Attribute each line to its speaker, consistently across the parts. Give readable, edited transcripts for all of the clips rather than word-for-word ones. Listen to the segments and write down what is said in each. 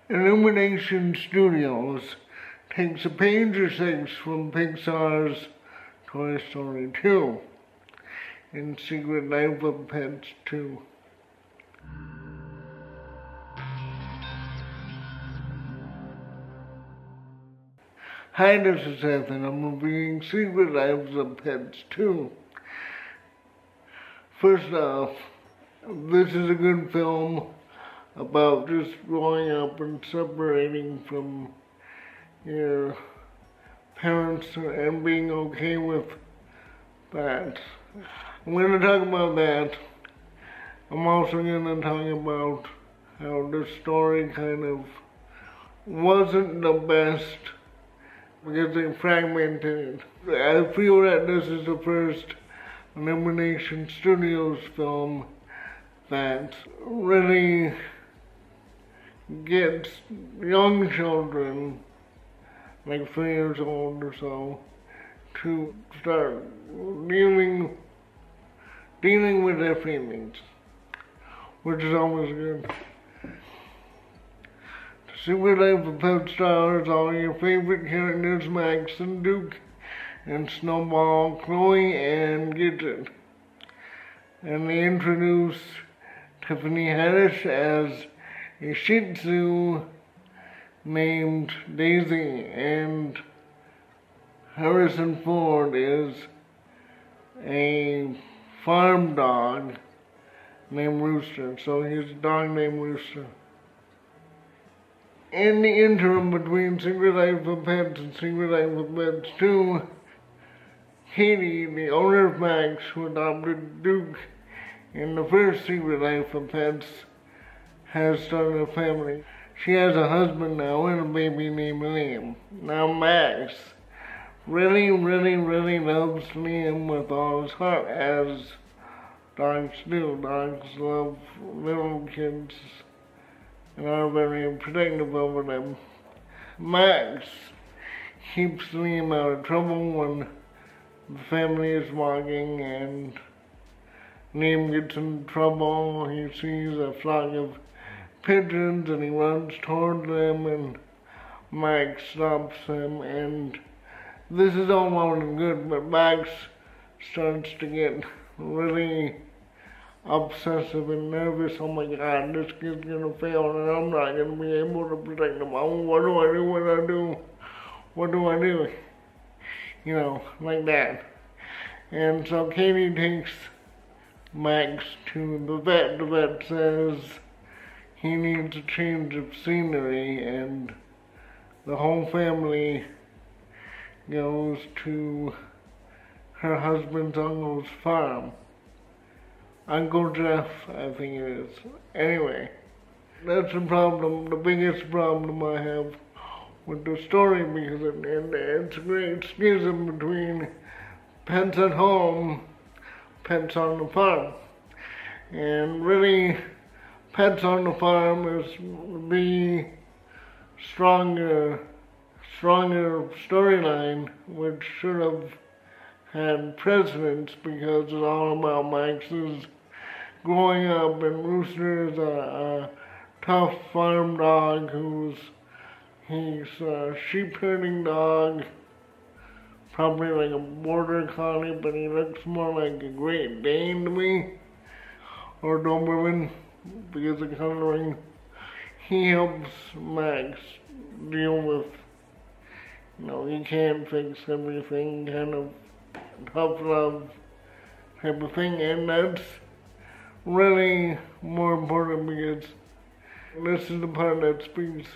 Speaker 1: Illumination Studios takes a page or six from Pixar's Toy Story 2 and Secret Life of Pets 2. Hi, this is Seth, and I'm reviewing Secret Lives of Pets 2. First off, this is a good film about just growing up and separating from your parents and being okay with that. I'm going to talk about that. I'm also going to talk about how the story kind of wasn't the best because they fragmented it. I feel that this is the first Illumination Studios film that really gets young children, like 3 years old or so, to start dealing with their feelings, which is always good. Secret Life of Pets stars all your favorite characters, Max and Duke, and Snowball, Chloe, and Gidget. And they introduce Tiffany Haddish as a Shih Tzu named Daisy, and Harrison Ford is a farm dog named Rooster, so he's a dog named Rooster. In the interim between Secret Life of Pets and Secret Life of Pets 2, Katie, the owner of Max, who adopted Duke in the first Secret Life of Pets, has started a family. She has a husband now and a baby named Liam. Now Max really loves Liam with all his heart, as dogs do. Dogs love little kids and are very protective over them. Max keeps Liam out of trouble when the family is walking and Liam gets in trouble. He sees a flock of pigeons and he runs toward them, and Max stops him, and this is all well and good, but Max starts to get really obsessive and nervous. Oh my God, this kid's gonna fail and I'm not gonna be able to protect him. Oh, what do I do? What do I do? You know, like that. And so Katie takes Max to the vet. The vet says he needs a change of scenery, and the whole family goes to her husband's uncle's farm. Uncle Jeff, I think it is. Anyway, that's the problem, the biggest problem I have with the story, because it's a great schism between pets at home, pets on the farm. And really, Pets on the Farm is the stronger storyline, which should have had precedence, because it's all about Max's growing up, and Rooster is a tough farm dog he's a sheep herding dog, probably like a border collie, but he looks more like a Great Dane to me, or Doberman, because of coloring. He helps Max deal with, he can't fix everything, kind of tough love type of thing, and that's really more important, because this is the part that speaks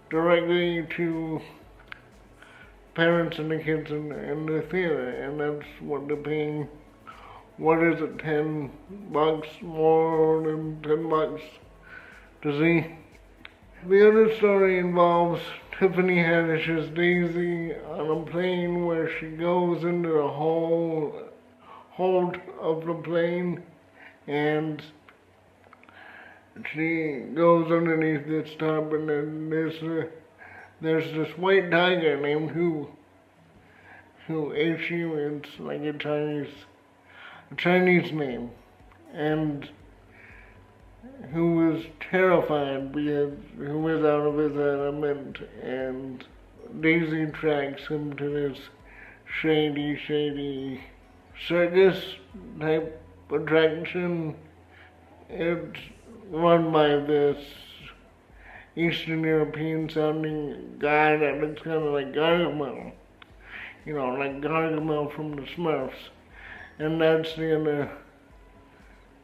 Speaker 1: directly to parents and the kids in the theater, and that's what they're paying. What is it, $10? More than $10 to see? The other story involves Tiffany Haddish's Daisy on a plane, where she goes into the hold of the plane, and she goes underneath this top, and then there's this white tiger named Hu H-U, it's like a Chinese name, and who was terrified because he was out of his element, and Daisy tracks him to this shady circus type attraction. It's run by this Eastern European sounding guy that looks kind of like Gargamel. You know, like Gargamel from the Smurfs. And that's the other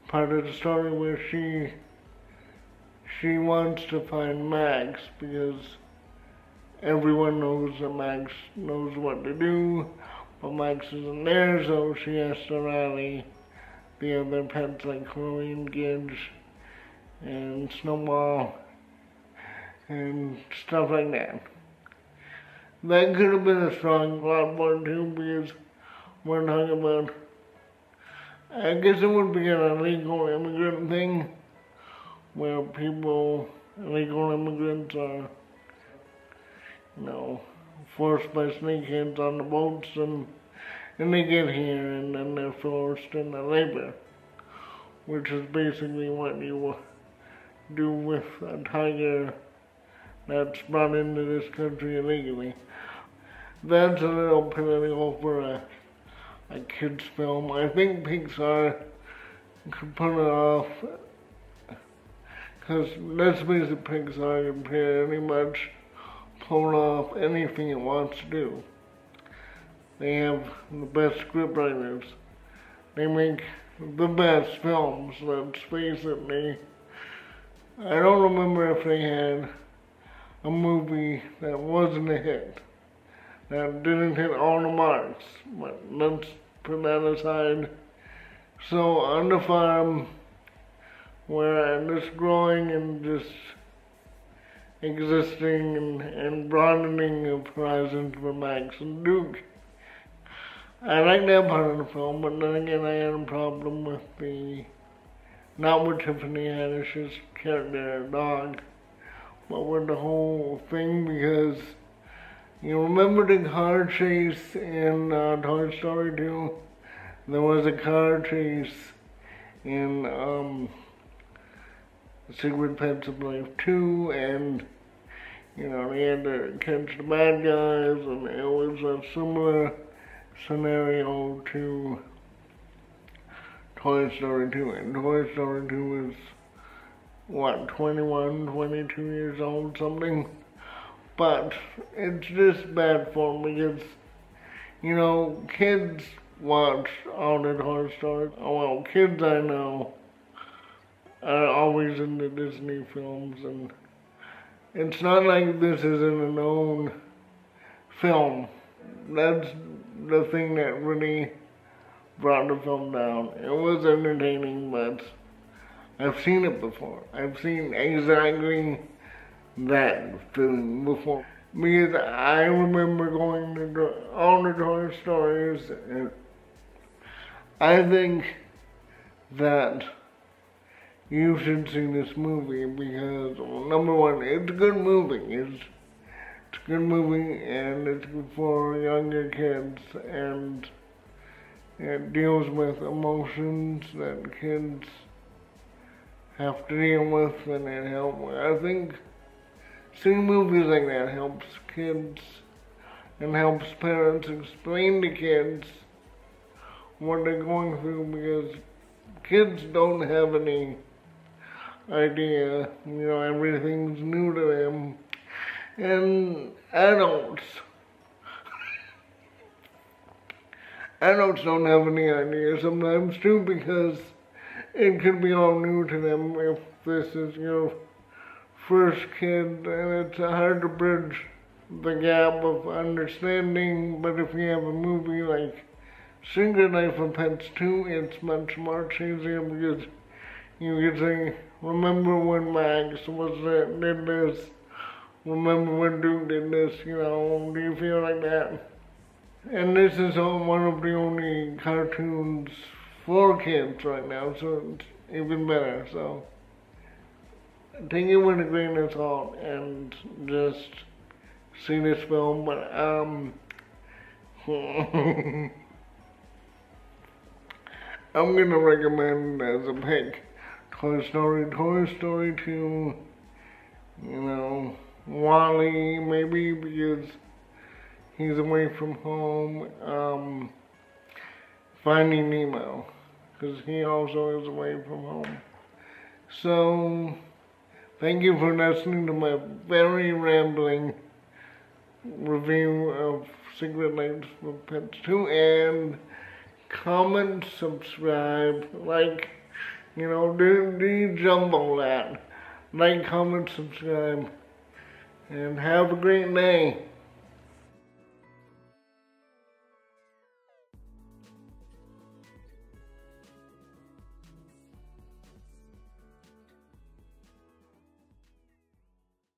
Speaker 1: part of the story where she wants to find Max because everyone knows that Max knows what to do, but Max isn't there, so she has to rally the other pets like Chloe and Gidge and Snowball and stuff like that. That could have been a strong plot point too, because we're talking about, I guess it would be an illegal immigrant thing, where illegal immigrants are, you know, forced by snakeheads on the boats, and they get here and then they're forced into labor, which is basically what you do with a tiger that's brought into this country illegally. That's a little political for a kid's film. I think Pixar could pull it off, because let's face it, Pixar can pretty much pull off anything it wants to do. They have the best scriptwriters. They make the best films, let's face it. I don't remember if they had a movie that wasn't a hit, that didn't hit all the marks, but let's put that aside. So on the farm, where I'm just growing and just existing and broadening of horizons for Max and Duke, I like that part of the film, but then again I had a problem with not with Tiffany Haddish's character, dog, but with the whole thing, because you remember the car chase in Toy Story 2? There was a car chase in Secret Pets of Life 2, and you know, they had to catch the bad guys, and it was a similar scenario to Toy Story 2. And Toy Story 2 is, what, 21, 22 years old, something? But it's just bad form because, you know, kids watch all the Toy Stories. Well, kids I know are always into Disney films, and it's not like this isn't a known film. That's the thing that really brought the film down. It was entertaining, but I've seen it before. I've seen exactly that film before. Because I remember going to all the Toy Stories, and I think that you should see this movie because, well, number one, it's a good movie. It's a good movie, and it's good for younger kids, and it deals with emotions that kids have to deal with, and it helps. I think seeing movies like that helps kids and helps parents explain to kids what they're going through, because kids don't have any idea, you know, everything's new to them. And adults don't have any idea sometimes too, because it could be all new to them if this is your first kid, and it's hard to bridge the gap of understanding. But if you have a movie like Secret Life of Pets 2, it's much easier, because you can say, remember when Max did this, remember when Duke did this, you know, do you feel like that? And this is one of the only cartoons for kids right now, so it's even better. So take it with a grain of salt and just see this film. But I'm gonna recommend as a pick Toy Story 2, you know, Wall-E, maybe because he's away from home, Finding Nemo, because he also is away from home. So, thank you for listening to my very rambling review of Secret Life of Pets 2, and comment, subscribe, like, you know, do jumble that. Like, comment, subscribe, and have a great day.